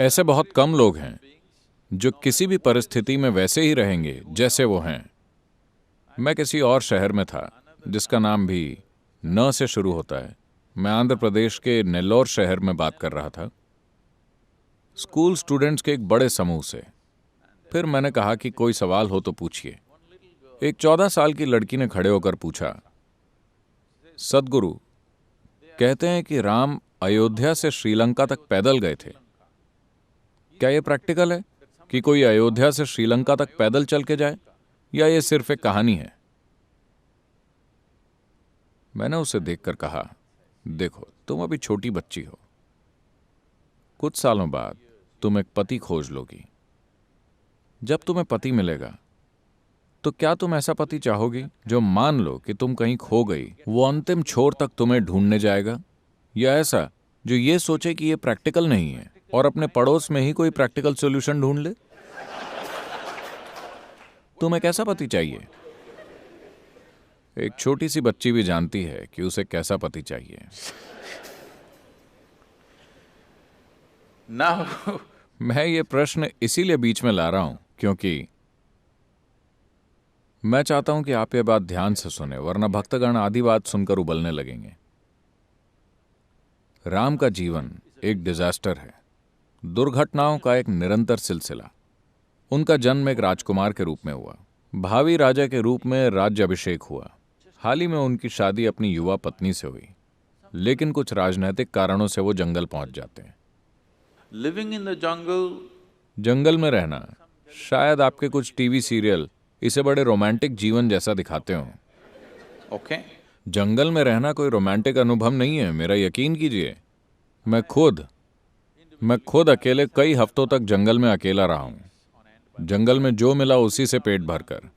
ऐसे बहुत कम लोग हैं जो किसी भी परिस्थिति में वैसे ही रहेंगे जैसे वो हैं। मैं किसी और शहर में था जिसका नाम भी न से शुरू होता है। मैं आंध्र प्रदेश के नेल्लोर शहर में बात कर रहा था, स्कूल स्टूडेंट्स के एक बड़े समूह से। फिर मैंने कहा कि कोई सवाल हो तो पूछिए। एक 14 साल की लड़की ने खड़े होकर पूछा, सदगुरु, कहते हैं कि राम अयोध्या से श्रीलंका तक पैदल गए थे। क्या यह प्रैक्टिकल है कि कोई अयोध्या से श्रीलंका तक पैदल चल के जाए, या यह सिर्फ एक कहानी है? मैंने उसे देखकर कहा, देखो, तुम अभी छोटी बच्ची हो। कुछ सालों बाद तुम एक पति खोज लोगी। जब तुम्हें पति मिलेगा तो क्या तुम ऐसा पति चाहोगी जो मान लो कि तुम कहीं खो गई, वो अंतिम छोर तक तुम्हें ढूंढने जाएगा, या ऐसा जो ये सोचे कि ये प्रैक्टिकल नहीं है और अपने पड़ोस में ही कोई प्रैक्टिकल सॉल्यूशन ढूंढ ले? तुम्हें कैसा पति चाहिए? एक छोटी सी बच्ची भी जानती है कि उसे कैसा पति चाहिए। मैं ये प्रश्न इसीलिए बीच में ला रहा हूं क्योंकि मैं चाहता हूं कि आप ये बात ध्यान से सुने, वरना भक्तगण आधी बात सुनकर उबलने लगेंगे। राम का जीवन एक डिजास्टर है, दुर्घटनाओं का एक निरंतर सिलसिला। उनका जन्म एक राजकुमार के रूप में हुआ, भावी राजा के रूप में राज्य अभिषेक हुआ। हाल ही में उनकी शादी अपनी युवा पत्नी से हुई, लेकिन कुछ राजनीतिक कारणों से वो जंगल पहुंच जाते हैं। लिविंग इन द जंगल, जंगल में रहना, शायद आपके कुछ टीवी सीरियल इसे बड़े रोमांटिक जीवन जैसा दिखाते हो। ओके। जंगल में रहना कोई रोमांटिक अनुभव नहीं है, मेरा यकीन कीजिए। मैं खुद अकेले कई हफ्तों तक जंगल में अकेला रहा हूं, जंगल में जो मिला उसी से पेट भरकर।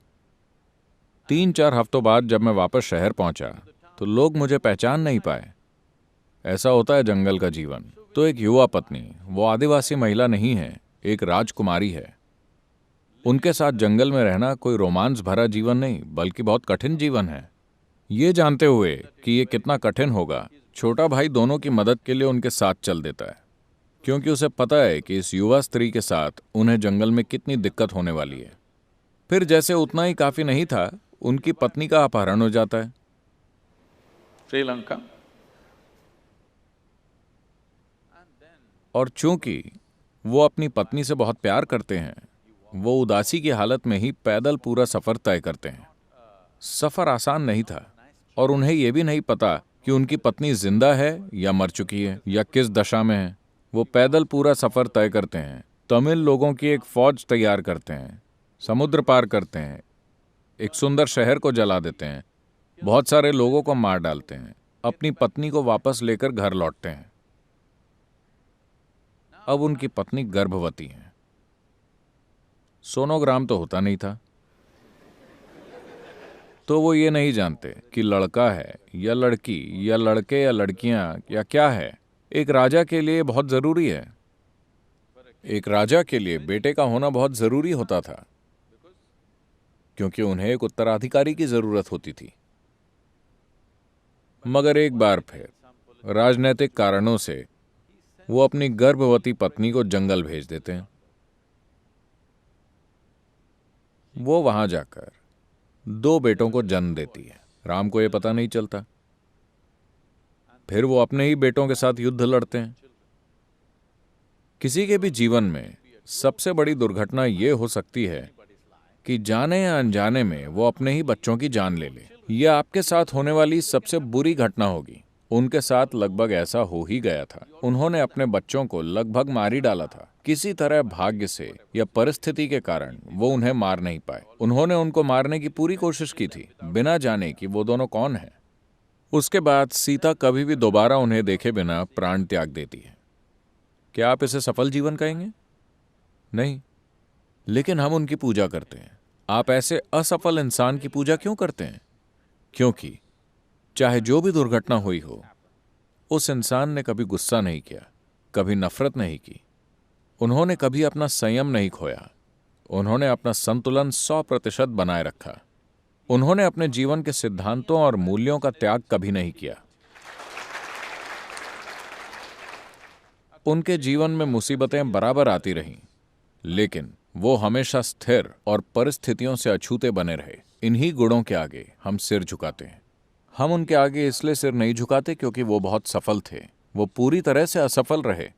3-4 हफ्तों बाद जब मैं वापस शहर पहुंचा तो लोग मुझे पहचान नहीं पाए। ऐसा होता है जंगल का जीवन। तो एक युवा पत्नी, वो आदिवासी महिला नहीं है, एक राजकुमारी है। उनके साथ जंगल में रहना कोई रोमांस भरा जीवन नहीं, बल्कि बहुत कठिन जीवन है। ये जानते हुए कि ये कितना कठिन होगा, छोटा भाई दोनों की मदद के लिए उनके साथ चल देता है, क्योंकि उसे पता है कि इस युवा स्त्री के साथ उन्हें जंगल में कितनी दिक्कत होने वाली है। फिर जैसे उतना ही काफी नहीं था, उनकी पत्नी का अपहरण हो जाता है। श्रीलंका। और चूंकि वो अपनी पत्नी से बहुत प्यार करते हैं, वो उदासी की हालत में ही पैदल पूरा सफर तय करते हैं। सफर आसान नहीं था और उन्हें यह भी नहीं पता कि उनकी पत्नी जिंदा है या मर चुकी है या किस दशा में है। वो पैदल पूरा सफर तय करते हैं, तमिल लोगों की एक फौज तैयार करते हैं, समुद्र पार करते हैं, एक सुंदर शहर को जला देते हैं, बहुत सारे लोगों को मार डालते हैं, अपनी पत्नी को वापस लेकर घर लौटते हैं। अब उनकी पत्नी गर्भवती है। सोनोग्राम तो होता नहीं था, तो वो ये नहीं जानते कि लड़का है या लड़की या लड़के या लड़कियां या क्या है। एक राजा के लिए बहुत जरूरी है। एक राजा के लिए बेटे का होना बहुत जरूरी होता था, क्योंकि उन्हें एक उत्तराधिकारी की जरूरत होती थी। मगर एक बार फिर राजनीतिक कारणों से वो अपनी गर्भवती पत्नी को जंगल भेज देते हैं। वो वहां जाकर 2 बेटों को जन्म देती है। राम को यह पता नहीं चलता। फिर वो अपने ही बेटों के साथ युद्ध लड़ते हैं। किसी के भी जीवन में सबसे बड़ी दुर्घटना यह हो सकती है कि जाने या अनजाने में वो अपने ही बच्चों की जान ले ले। यह आपके साथ होने वाली सबसे बुरी घटना होगी। उनके साथ लगभग ऐसा हो ही गया था। उन्होंने अपने बच्चों को लगभग मार ही डाला था। किसी तरह भाग्य से या परिस्थिति के कारण वो उन्हें मार नहीं पाए। उन्होंने उनको मारने की पूरी कोशिश की थी, बिना जाने कि वो दोनों कौन हैं। उसके बाद सीता कभी भी दोबारा उन्हें देखे बिना प्राण त्याग देती है। क्या आप इसे सफल जीवन कहेंगे? नहीं, लेकिन हम उनकी पूजा करते हैं। आप ऐसे असफल इंसान की पूजा क्यों करते हैं? क्योंकि चाहे जो भी दुर्घटना हुई हो, उस इंसान ने कभी गुस्सा नहीं किया, कभी नफरत नहीं की, उन्होंने कभी अपना संयम नहीं खोया, उन्होंने अपना संतुलन 100% बनाए रखा। उन्होंने अपने जीवन के सिद्धांतों और मूल्यों का त्याग कभी नहीं किया। उनके जीवन में मुसीबतें बराबर आती रहीं, लेकिन वो हमेशा स्थिर और परिस्थितियों से अछूते बने रहे। इन्हीं गुणों के आगे हम सिर झुकाते हैं। हम उनके आगे इसलिए सिर नहीं झुकाते क्योंकि वो बहुत सफल थे। वो पूरी तरह से असफल रहे,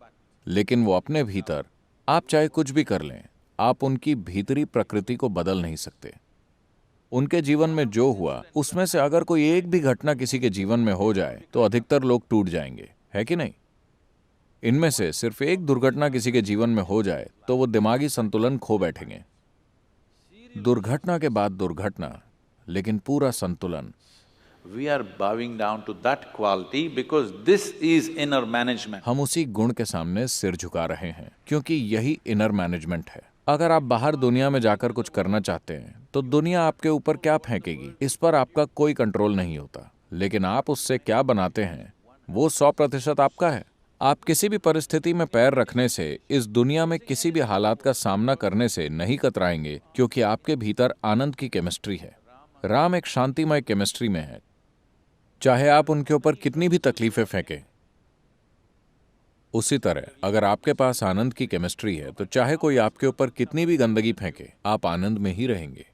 लेकिन वो अपने भीतर, आप चाहे कुछ भी कर लें, आप उनकी भीतरी प्रकृति को बदल नहीं सकते। उनके जीवन में जो हुआ, उसमें से अगर कोई एक भी घटना किसी के जीवन में हो जाए तो अधिकतर लोग टूट जाएंगे, है कि नहीं? इनमें से सिर्फ एक दुर्घटना किसी के जीवन में हो जाए तो वो दिमागी संतुलन खो बैठेंगे। दुर्घटना के बाद दुर्घटना, लेकिन पूरा संतुलन। We are bowing down to that quality because this is inner management. हम उसी गुण के सामने सिर झुका रहे हैं क्योंकि यही इनर मैनेजमेंट है। अगर आप बाहर दुनिया में जाकर कुछ करना चाहते हैं तो दुनिया आपके ऊपर क्या फेंकेगी, इस पर आपका कोई कंट्रोल नहीं होता, लेकिन आप उससे क्या बनाते हैं वो 100% आपका है। आप किसी भी परिस्थिति में पैर रखने से, इस दुनिया में किसी भी हालात का सामना करने से नहीं कतराएंगे, क्योंकि आपके भीतर आनंद की केमिस्ट्री है। राम एक शांतिमय केमिस्ट्री में है। चाहे आप उनके ऊपर कितनी भी तकलीफें फेंकें, उसी तरह अगर आपके पास आनंद की केमिस्ट्री है तो चाहे कोई आपके ऊपर कितनी भी गंदगी फेंके, आप आनंद में ही रहेंगे।